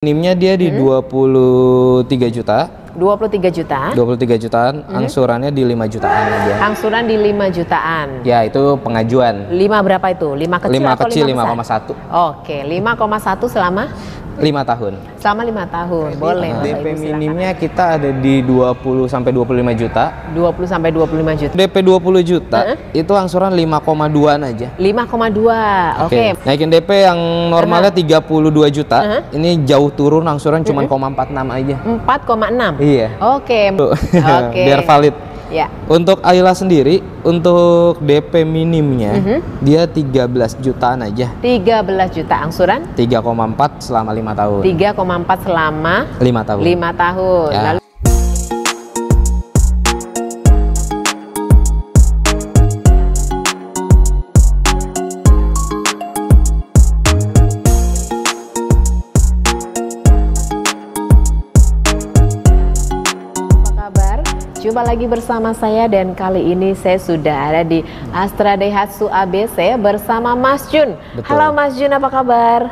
Minimnya dia di 23 juta. 23 juta. 23 jutaan, angsurannya di 5 jutaan aja. Angsuran di 5 jutaan. Ya, itu pengajuan. 5 berapa itu? 5 kecil 5 atau kecil 5 besar? 5,1. Oke, 5,1 selama 5 tahun. selama 5 tahun. Boleh, Bapak DP Ibu, silakan. minimnya kita ada di 20 sampai 25 juta. 20 sampai 25 juta. DP 20 juta itu angsuran 5,2an aja. 5,2. Oke. Naikin DP yang normalnya 32 juta, ini jauh turun angsuran cuma 0,46 aja. 4,6. Iya. Oke. Oke. Biar valid. Ya. Untuk Ayla sendiri, untuk DP minimnya dia 13 jutaan aja. 13 juta angsuran 3,4 selama 5 tahun. 3,4 selama 5 tahun. 5 tahun. Ya. Lalu jumpa lagi bersama saya, dan kali ini saya sudah ada di Astra Daihatsu ABC bersama Mas Jun. Betul. Halo Mas Jun, apa kabar?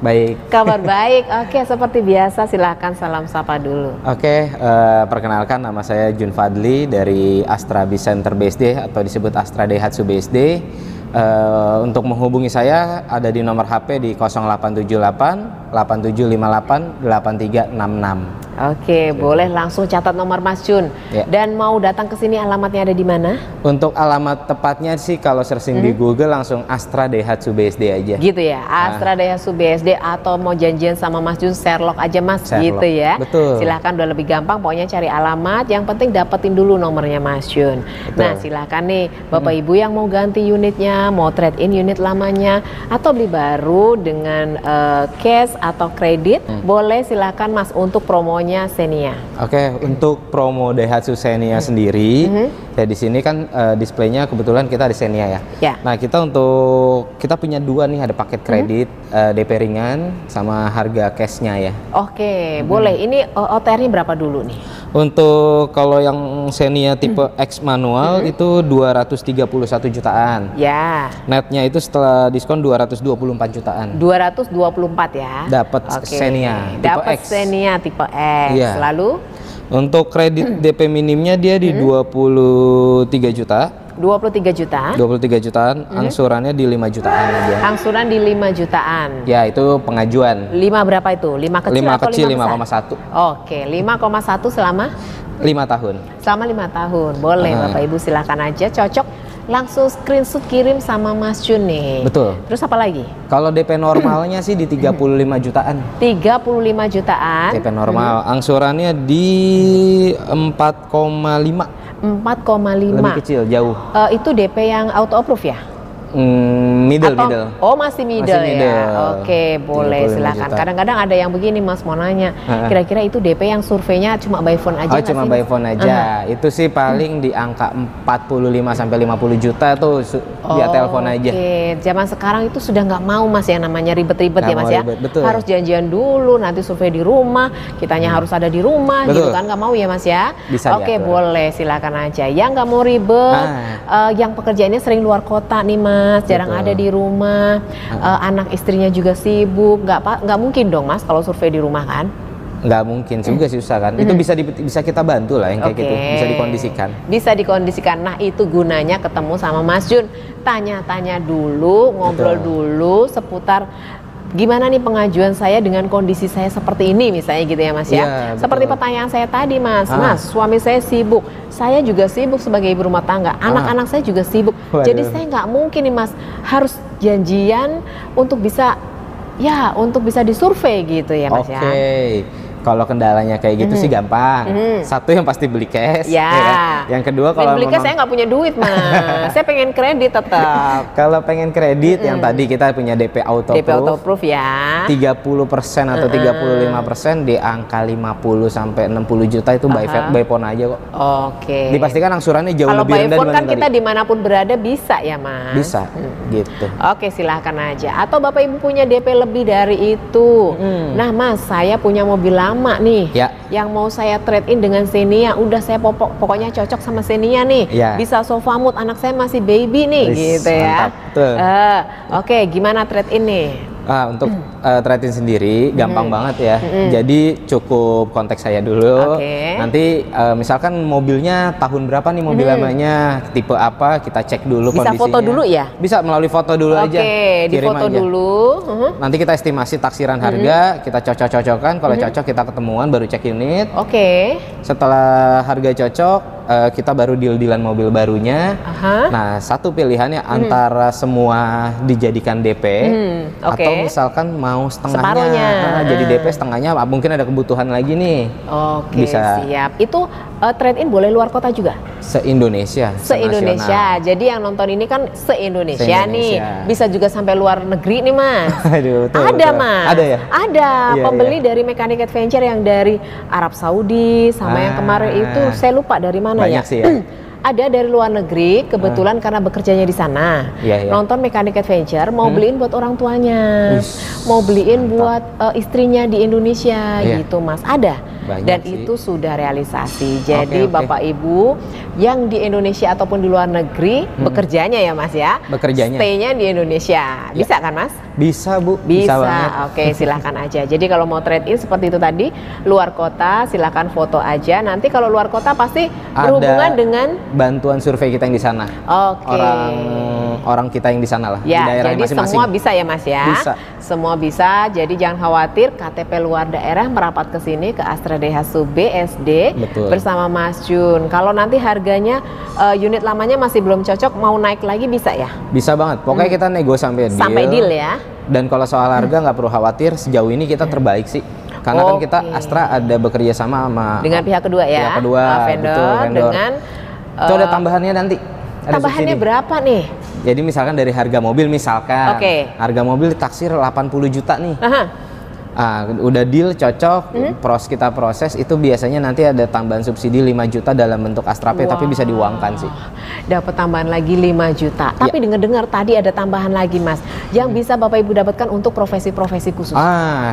Baik. Kabar baik. Oke, seperti biasa silahkan salam sapa dulu. Oke, perkenalkan nama saya Jun Fadli dari Astra Center BSD atau disebut Astra Daihatsu BSD. Untuk menghubungi saya ada di nomor HP di 0878 8758 8366. Oke, boleh langsung catat nomor Mas Jun. Ya. Dan mau datang ke sini alamatnya ada di mana? Untuk alamat tepatnya sih kalau searching di Google langsung Astra Daihatsu BSD aja. Gitu ya, Astra Daihatsu BSD, atau mau janjian sama Mas Jun, Sherlock aja Mas, Sherlock. gitu ya. Betul. Silahkan, udah lebih gampang, pokoknya cari alamat, yang penting dapetin dulu nomornya Mas Jun. Betul. Nah, silahkan nih Bapak Ibu yang mau ganti unitnya, mau trade in unit lamanya, atau beli baru dengan cash atau kredit, boleh silahkan Mas, untuk promonya Xenia. Oke, untuk promo Daihatsu Xenia sendiri, ya di sini kan displaynya kebetulan kita di Xenia ya. Ya. Nah, kita punya dua nih, ada paket kredit, DP ringan sama harga cashnya ya. Oke, boleh. Ini OTR-nya berapa dulu nih? Untuk kalau yang Xenia tipe X manual itu 231 jutaan. Ya. Netnya itu setelah diskon 224 jutaan. 224 ya. Dapat Oke. Xenia tipe Dapat X. Xenia tipe X. Iya. Lalu Untuk kredit DP minimnya dia di 23 juta. 23 juta. 23 jutaan, angsurannya di 5 jutaan aja. Angsuran di 5 jutaan. Ya, itu pengajuan. 5 berapa itu? 5 kecil 5 atau kecil 5 besar? 5,1. Oke, 5,1 selama 5 tahun. 5 tahun. Boleh Bapak Ibu, silakan aja, cocok. Langsung screenshot kirim sama Mas Jun nih. Betul. Terus apa lagi? Kalau DP normalnya sih di 35 jutaan. 35 jutaan. DP normal, angsurannya di 4,5. 4,5. Lebih kecil, jauh. Itu DP yang auto approve ya? Middle. Oh, masih middle, Masih middle. ya. Oke, boleh 35 silakan. juta. Kadang-kadang ada yang begini Mas, mau nanya, kira-kira itu DP yang surveinya cuma by phone aja Oh, nggak cuma sih, by Mas? phone aja. Itu sih paling di angka 45 sampai 50 juta tuh via telepon aja. Oke, zaman sekarang itu sudah nggak mau Mas ya, namanya ribet-ribet Nggak ya Mas mau ya. ribet, betul. Harus janjian dulu, nanti survei di rumah, kitanya harus ada di rumah, gitu Betul. kan, nggak mau ya Mas ya. Bisa Oke, diatur. boleh silakan aja. Yang nggak mau ribet, yang pekerjaannya sering luar kota nih Mas, jarang Betul. ada di rumah, anak istrinya juga sibuk, nggak mungkin dong Mas kalau survei di rumah kan? Nggak mungkin juga sih, susah kan. Itu bisa kita bantu lah yang kayak gitu, bisa dikondisikan. Bisa dikondisikan. Nah, itu gunanya ketemu sama Mas Jun, tanya-tanya dulu, ngobrol dulu seputar gimana nih pengajuan saya dengan kondisi saya seperti ini, misalnya gitu ya Mas ya. Iya, Seperti betul. pertanyaan saya tadi Mas, Mas, suami saya sibuk, saya juga sibuk sebagai ibu rumah tangga, anak-anak saya juga sibuk. Waduh. Jadi saya nggak mungkin nih Mas, harus janjian untuk bisa disurvei gitu ya Mas ya. Oke. Kalau kendalanya kayak gitu sih gampang. Satu yang pasti beli cash. Ya. Kan? Yang kedua kalau beli cash saya nggak punya duit Mas, saya pengen kredit tetap. kalau pengen kredit yang tadi kita punya DP auto DP auto approve ya. 30% atau 35% di angka 50 sampai 60 juta itu by phone aja kok. Oke. Dipastikan angsurannya jauh Kalau lebih by rendah phone kan dibanding kita tadi. dimanapun berada bisa ya Mas. Bisa gitu. Oke, silahkan aja. Atau Bapak Ibu punya DP lebih dari itu. Nah Mas, saya punya mobil lama nih, Ya. yang mau saya trade in dengan Xenia. Udah saya pokoknya cocok sama Xenia nih. Ya. Bisa sofa mood, anak saya masih baby nih, Wis, gitu ya. mantap, betul. Oke, gimana trade in nih? Untuk trade-in sendiri gampang banget ya. Jadi cukup kontak saya dulu. Nanti misalkan mobilnya tahun berapa nih mobil lamanya, tipe apa, kita cek dulu bisa kondisinya. Foto dulu ya? Bisa melalui foto dulu aja. Di foto aja dulu. Nanti kita estimasi taksiran harga, kita cocok-cocokkan. Kalau cocok kita ketemuan baru cek unit. Setelah harga cocok, kita baru deal-dealan mobil barunya. Nah, satu pilihannya antara semua dijadikan DP atau misalkan mau setengahnya, jadi DP setengahnya, mungkin ada kebutuhan lagi nih. Bisa. Siap. Itu trade-in boleh luar kota juga? Se-Indonesia. Se-Indonesia. Jadi yang nonton ini kan se-Indonesia nih. Bisa juga sampai luar negeri nih, Mas. Aduh, ada, Mas. Ada ya? Ada. Pembeli dari Mechanic Adventure yang dari Arab Saudi sama yang kemarin itu saya lupa dari mana. Banyak sih ya. Ada dari luar negeri, kebetulan karena bekerjanya di sana. Nonton Mechanic Adventure, mau beliin buat orang tuanya, mau beliin buat istrinya di Indonesia gitu, Mas. Ada. Dan itu sudah realisasi. Jadi Bapak Ibu yang di Indonesia ataupun di luar negeri bekerjanya ya, Mas ya. Stay-nya di Indonesia. Bisa kan, Mas? Bisa, Bu. Bisa banget. Silahkan aja. Jadi kalau mau trade-in seperti itu tadi, luar kota silahkan foto aja. Nanti kalau luar kota pasti berhubungan dengan bantuan survei kita yang di sana. Orang kita yang di sana lah. Ya, di daerah jadi masing-masing. semua bisa ya, Mas ya. Bisa. Semua bisa. Jadi jangan khawatir, KTP luar daerah merapat ke sini ke Astra Daihatsu BSD bersama Mas Jun. Kalau nanti harganya unit lamanya masih belum cocok, mau naik lagi bisa ya? Bisa banget. Pokoknya kita nego sampai deal. Sampai deal ya. Dan kalau soal harga nggak perlu khawatir, sejauh ini kita terbaik sih. Karena kan kita Astra ada bekerja sama dengan pihak kedua ya. Pihak kedua, vendor. Dengan itu ada tambahannya nanti. Tambahannya berapa nih? Jadi misalkan dari harga mobil misalkan, harga mobil ditaksir 80 juta nih. Udah deal cocok, kita proses itu biasanya nanti ada tambahan subsidi 5 juta dalam bentuk Astra Pay, tapi bisa diuangkan sih. Dapat tambahan lagi 5 juta. Tapi dengar-dengar tadi ada tambahan lagi, Mas, yang bisa Bapak Ibu dapatkan untuk profesi-profesi khusus.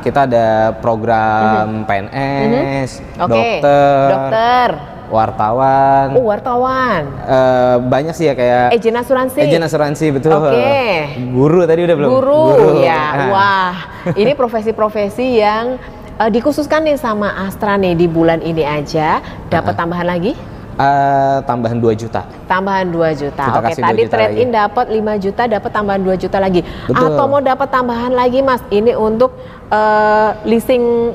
Kita ada program PNS, dokter, wartawan. Wartawan. Banyak sih ya, kayak Ejen asuransi. Ejen asuransi, betul. Guru tadi udah belum? Guru. Ya. Wah, ini profesi-profesi yang dikhususkan nih sama Astra nih di bulan ini aja. Dapat tambahan lagi? Tambahan 2 juta. Tambahan 2 juta. Tadi trade-in dapat 5 juta, dapat tambahan 2 juta lagi. Atau mau dapat tambahan lagi, Mas? Ini untuk leasing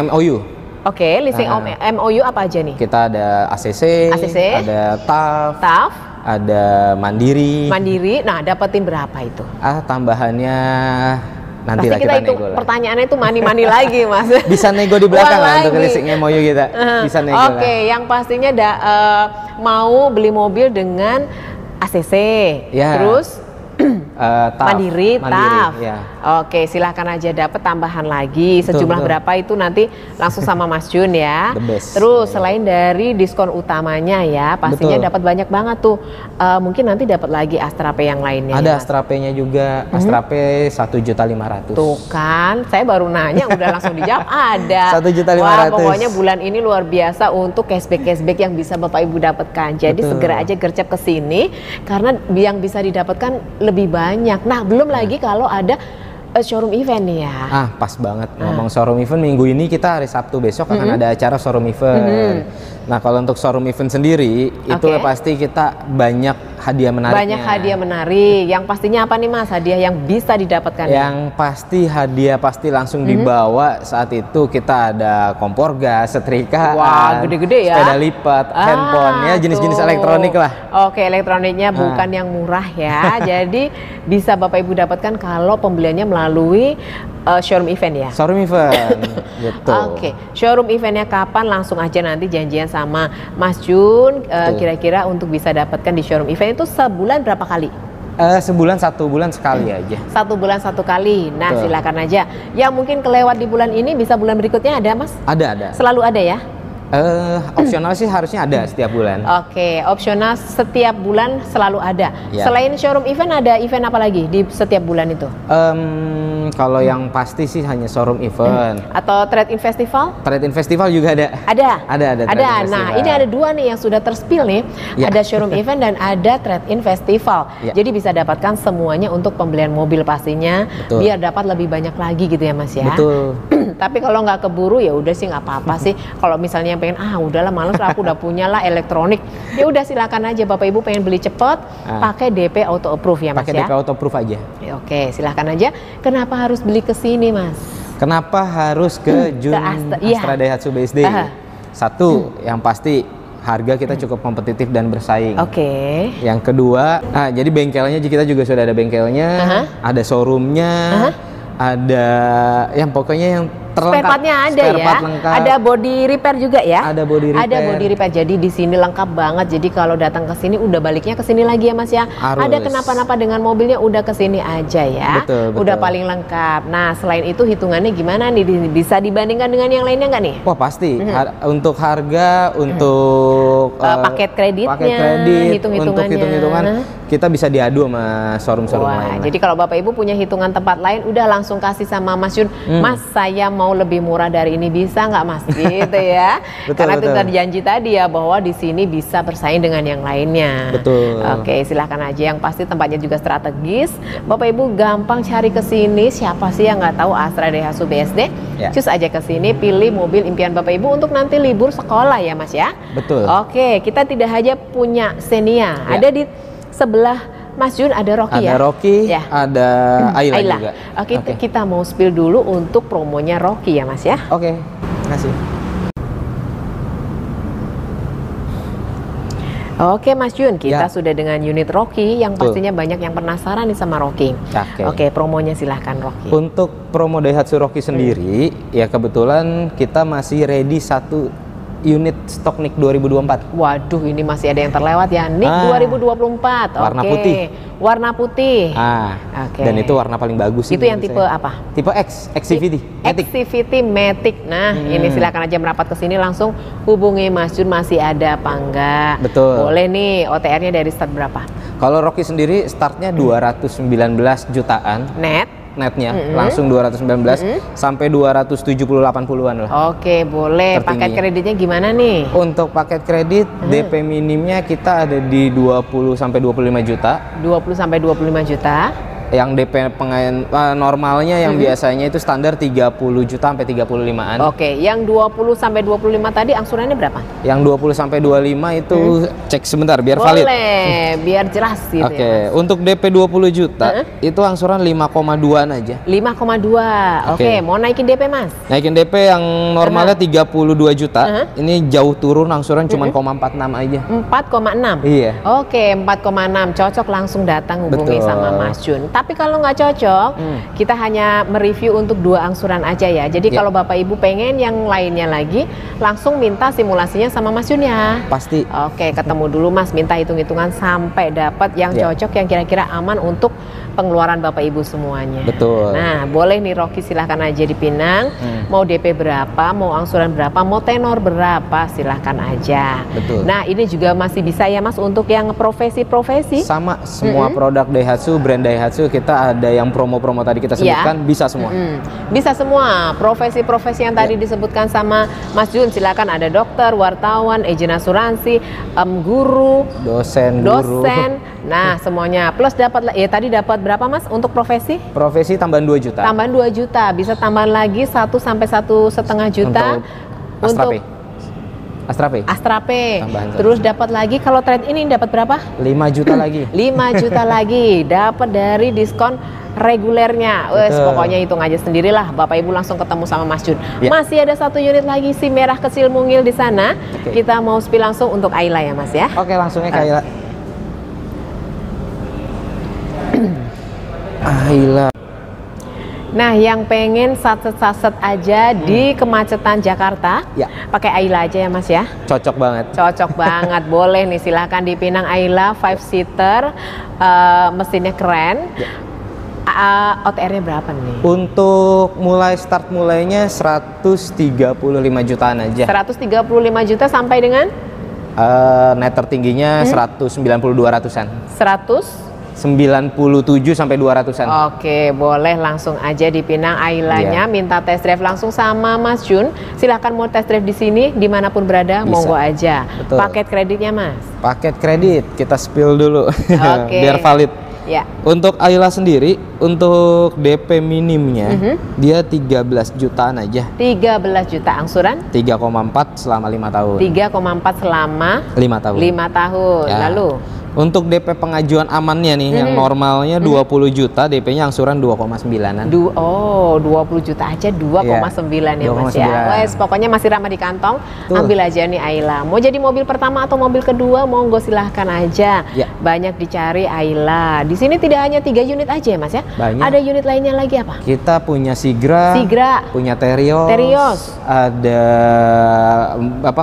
MOU. Leasing MOU apa aja nih? Kita ada ACC, ada TAF, ada Mandiri. Nah, dapetin berapa itu? Tambahannya nanti pasti kita nego lah. Pertanyaannya itu money lagi, Mas. Bisa nego di belakang lah untuk leasing MOU kita. Bisa nego lah. Yang pastinya mau beli mobil dengan ACC, terus Mandiri, TAF. Silahkan aja dapat tambahan lagi. Sejumlah berapa itu nanti langsung sama Mas Jun ya. Terus selain dari diskon utamanya ya, pastinya dapat banyak banget tuh. Mungkin nanti dapat lagi Astra Pay yang lainnya. Ada Astra Pay-nya juga. Astra Pay 1.500.000. Tuh kan, saya baru nanya udah langsung dijawab ada. 1.500.000. Wah, pokoknya bulan ini luar biasa untuk cashback yang bisa Bapak Ibu dapatkan. Jadi segera aja gercep ke sini karena yang bisa didapatkan lebih banyak. Nah, belum lagi kalau ada showroom event nih ya. Pas banget ngomong showroom event. Minggu ini kita hari Sabtu besok akan ada acara showroom event. Nah, kalau untuk showroom event sendiri itu pasti kita banyak hadiah menariknya. Banyak hadiah menarik. Yang pastinya apa nih, Mas? Hadiah yang bisa didapatkan? Yang pasti hadiah langsung dibawa saat itu. Kita ada kompor gas, setrika, gede-gede ya, sepeda lipat, handphone ya, jenis-jenis elektronik lah. Elektroniknya bukan yang murah ya. Jadi bisa Bapak Ibu dapatkan kalau pembeliannya melalui showroom event ya. Showroom event. Betul. Showroom eventnya kapan? Langsung aja nanti janjian sama Mas Jun. Kira-kira untuk bisa dapatkan di showroom event itu sebulan berapa kali? Sebulan 1 bulan sekali aja. 1 bulan 1 kali. Nah, silakan aja. Yang mungkin kelewat di bulan ini bisa bulan berikutnya ada, Mas? Ada. Selalu ada ya? Opsional sih harusnya ada setiap bulan. Oke, opsional setiap bulan selalu ada. Ya. Selain showroom event, ada event apa lagi di setiap bulan itu? Kalau yang pasti sih hanya showroom event. Atau trade-in festival? Trade-in festival juga ada. Ada. Ada. trade-in Nah, festival. ini ada dua nih yang sudah terspill nih. Ya. Ada showroom event dan ada trade-in festival. Ya. Jadi bisa dapatkan semuanya untuk pembelian mobil pastinya. Betul. Biar dapat lebih banyak lagi gitu ya Mas ya. Betul. Tapi kalau nggak keburu ya udah sih nggak apa-apa sih. Kalau misalnya yang pengen udahlah males lah, aku udah punya lah elektronik. Ya udah silakan aja Bapak Ibu pengen beli cepet pakai DP auto approve ya Mas Pakai ya. DP auto approve aja. Oke, silakan aja. Kenapa harus beli ke sini Mas? Kenapa harus ke Jun iya. Astra Daihatsu BSD? Satu, yang pasti harga kita cukup kompetitif dan bersaing. Oke. Yang kedua, jadi bengkelnya kita juga sudah ada bengkelnya, ada showroomnya, ada yang pokoknya yang terlengkap. Spare partnya ada spare ya. part lengkap. Ada body repair juga ya. Ada body repair. Ada body repair. Jadi di sini lengkap banget. Jadi kalau datang ke sini udah baliknya ke sini lagi ya Mas ya. Harus. Ada kenapa-napa dengan mobilnya udah ke sini aja ya. Betul. Udah paling lengkap. Nah, selain itu hitungannya gimana nih? Bisa dibandingkan dengan yang lainnya nggak nih? Wah pasti. Untuk harga, untuk paket kreditnya, paket kredit, hitung-hitungannya. untuk hitung-hitungan kita bisa diadu sama showroom-showroom lain. Jadi kalau Bapak Ibu punya hitungan tempat lain, udah langsung kasih sama Mas Jun. Mas, saya mau lebih murah dari ini, bisa nggak Mas? Gitu ya. Karena itu tadi janji tadi ya bahwa di sini bisa bersaing dengan yang lainnya. Betul. Oke, silahkan aja. Yang pasti tempatnya juga strategis. Bapak Ibu gampang cari ke sini. Siapa sih yang nggak tahu Astra Daihatsu BSD? Cus aja ke sini, pilih mobil impian Bapak Ibu untuk nanti libur sekolah ya Mas ya. Betul. Oke, kita tidak hanya punya Xenia, ada di sebelah Mas Jun ada Rocky ya? Ada Rocky, ada Ayla juga. Oke, kita mau spill dulu untuk promonya Rocky ya Mas ya. Oke, kasih. Oke Mas Jun, kita sudah dengan unit Rocky yang pastinya banyak yang penasaran nih sama Rocky. Oke, promonya silahkan Rocky. Untuk promo Daihatsu Rocky sendiri, ya kebetulan kita masih ready 1 unit stok NIK 2024. Waduh, ini masih ada yang terlewat ya, NIK 2024. Warna putih. Warna putih. Dan itu warna paling bagus. Itu yang tipe apa? Tipe X, XCVT. XCVT Matic. Nah, ini silakan aja merapat ke sini langsung hubungi Mas Jun, masih ada apa enggak. Betul. Boleh nih, OTR-nya dari start berapa? Kalau Rocky sendiri startnya 219 jutaan. Netnya langsung 219 sampai 270-80-an lah. Oke, boleh. Paket kreditnya gimana nih? Untuk paket kredit DP minimnya kita ada di 20 sampai 25 juta. 20 sampai 25 juta. Yang DP normalnya yang biasanya itu standar 30 juta sampai 35-an. Oke, yang 20 sampai 25 tadi angsurannya berapa? Yang 20 sampai 25 itu cek sebentar biar valid. Boleh, biar jelas gitu. Oke, untuk DP 20 juta itu angsuran 5,2-an aja. 5,2. Oke, mau naikin DP Mas? Naikin DP yang normalnya 32 juta, ini jauh turun angsuran cuma 0,46 aja. 4,6? Iya. Oke, 4,6. Cocok langsung datang hubungi sama Mas Jun. Tapi kalau nggak cocok, kita hanya mereview untuk 2 angsuran aja ya. Jadi kalau Bapak Ibu pengen yang lainnya lagi, langsung minta simulasinya sama Mas Jun ya. Pasti. Oke, ketemu dulu Mas, minta hitung-hitungan sampai dapat yang cocok, yang kira-kira aman untuk pengeluaran Bapak Ibu semuanya. Betul. Nah, boleh nih Rocky, silahkan aja dipinang. Mau DP berapa, mau angsuran berapa, mau tenor berapa, silahkan aja. Betul. Nah, ini juga masih bisa ya Mas untuk yang profesi-profesi. Sama semua produk Daihatsu, brand Daihatsu kita ada yang promo-promo tadi kita sebutkan, bisa semua. Bisa semua profesi-profesi yang tadi disebutkan sama Mas Jun. Silakan, ada dokter, wartawan, agen asuransi, guru, dosen. Nah, semuanya. Plus dapat tadi dapat berapa Mas untuk profesi? Profesi tambahan 2 juta. Tambahan 2 juta, bisa tambahan lagi 1 sampai 1,5 juta untuk Astra Pay. Terus dapat lagi kalau trade ini dapat berapa? 5 juta lagi. 5 juta lagi dapat dari diskon regulernya. Pokoknya hitung aja sendirilah. Bapak Ibu langsung ketemu sama Mas Jun. Masih ada 1 unit lagi si merah kecil mungil di sana. Kita mau spill langsung untuk Ayla ya Mas ya. Oke, langsungnya ke Ayla. Ayla. Nah, yang pengen saset-saset aja di kemacetan Jakarta, pakai Ayla aja ya Mas ya. Cocok banget. Cocok banget, boleh nih, silahkan dipinang Ayla 5-seater, mesinnya keren. OTR-nya berapa nih? Untuk mulainya 135 jutaan aja. 135 juta sampai dengan? Net tertingginya 192-an. 97 sampai 200-an. Oke, boleh langsung aja dipinang Ailanya, minta test drive langsung sama Mas Jun. Silahkan mau test drive di sini, dimanapun berada, Bisa. monggo aja. Betul. Paket kreditnya Mas? Paket kredit, kita spill dulu, Oke. biar valid. Ya. Untuk Ayla sendiri, untuk DP minimnya, dia 13 jutaan aja. 13 juta angsuran? 3,4 selama 5 tahun. 3,4 selama 5 tahun. 5 tahun. Ya. Lalu? Untuk DP pengajuan amannya nih, yang normalnya 20 juta, DP-nya angsuran 2,9-an. 20 juta aja 2,9 ya Mas ya. 2,9. Wes, pokoknya masih ramah di kantong. Betul. Ambil aja nih Ayla. Mau jadi mobil pertama atau mobil kedua, monggo silahkan aja. Ya. Banyak dicari Ayla. Di sini tidak hanya 3 unit aja ya Mas ya. Banyak. Ada unit lainnya lagi apa? Kita punya Sigra, punya Terios. ada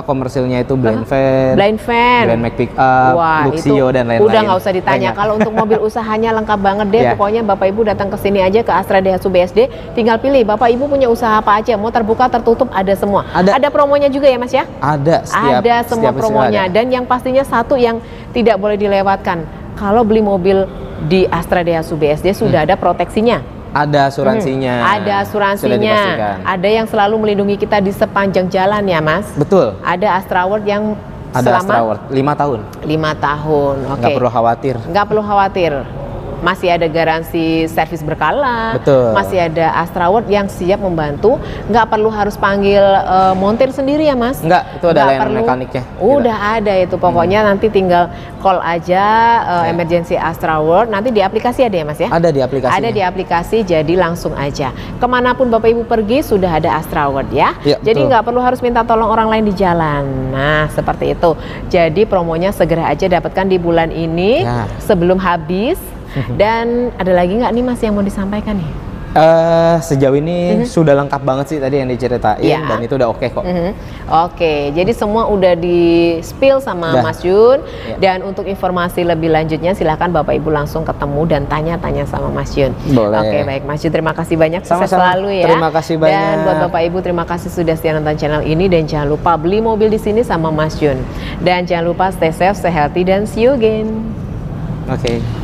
komersilnya itu Blind Van, Blind Van. Grand Max Pickup, Wah, Luxio itu dan lain-lain. udah nggak usah ditanya. Banyak. Kalau untuk mobil usahanya lengkap banget deh. Ya. Pokoknya Bapak Ibu datang ke sini aja ke Astra Daihatsu BSD, tinggal pilih Bapak Ibu punya usaha apa aja, mau terbuka tertutup ada semua. Ada promonya juga ya Mas ya? Ada Semua setiap promonya. ada. Dan yang pastinya satu yang tidak boleh dilewatkan, kalau beli mobil di Astra Daihatsu BSD sudah ada proteksinya. Ada asuransinya. Ada Sudah asuransinya. dipastikan. Ada yang selalu melindungi kita di sepanjang jalan ya Mas. Betul. Ada Astra World yang Ada Astra selama World 5 tahun. 5 tahun. Oke. Nggak perlu khawatir. Nggak perlu khawatir. Masih ada garansi servis berkala. Betul. Masih ada Astra World yang siap membantu. Nggak perlu harus panggil montir sendiri ya Mas? Enggak, itu ada Nggak layanan perlu. mekaniknya. Udah ada itu. Pokoknya nanti tinggal call aja emergency Astra World. Nanti di aplikasi ada ya Mas ya? Ada di aplikasinya. Ada di aplikasi, jadi langsung aja. Kemanapun Bapak Ibu pergi sudah ada Astra World ya. Ya, Jadi betul. nggak perlu harus minta tolong orang lain di jalan. Nah seperti itu. Jadi promonya segera aja dapatkan di bulan ini Ya. sebelum habis. Dan ada lagi nggak nih Mas yang mau disampaikan nih? Sejauh ini sudah lengkap banget sih tadi yang diceritain, Ya. dan itu udah oke kok. Oke, jadi semua udah di spill sama Udah. Mas Jun. Ya. Dan untuk informasi lebih lanjutnya silahkan Bapak Ibu langsung ketemu dan tanya-tanya sama Mas Jun. Boleh. Oke, baik Mas Jun, terima kasih banyak. Sukses Sama-sama. selalu ya. Terima kasih banyak. Dan buat Bapak Ibu terima kasih sudah setia nonton channel ini, dan jangan lupa beli mobil di sini sama Mas Jun. Dan jangan lupa stay safe, stay healthy, dan see you again. Oke.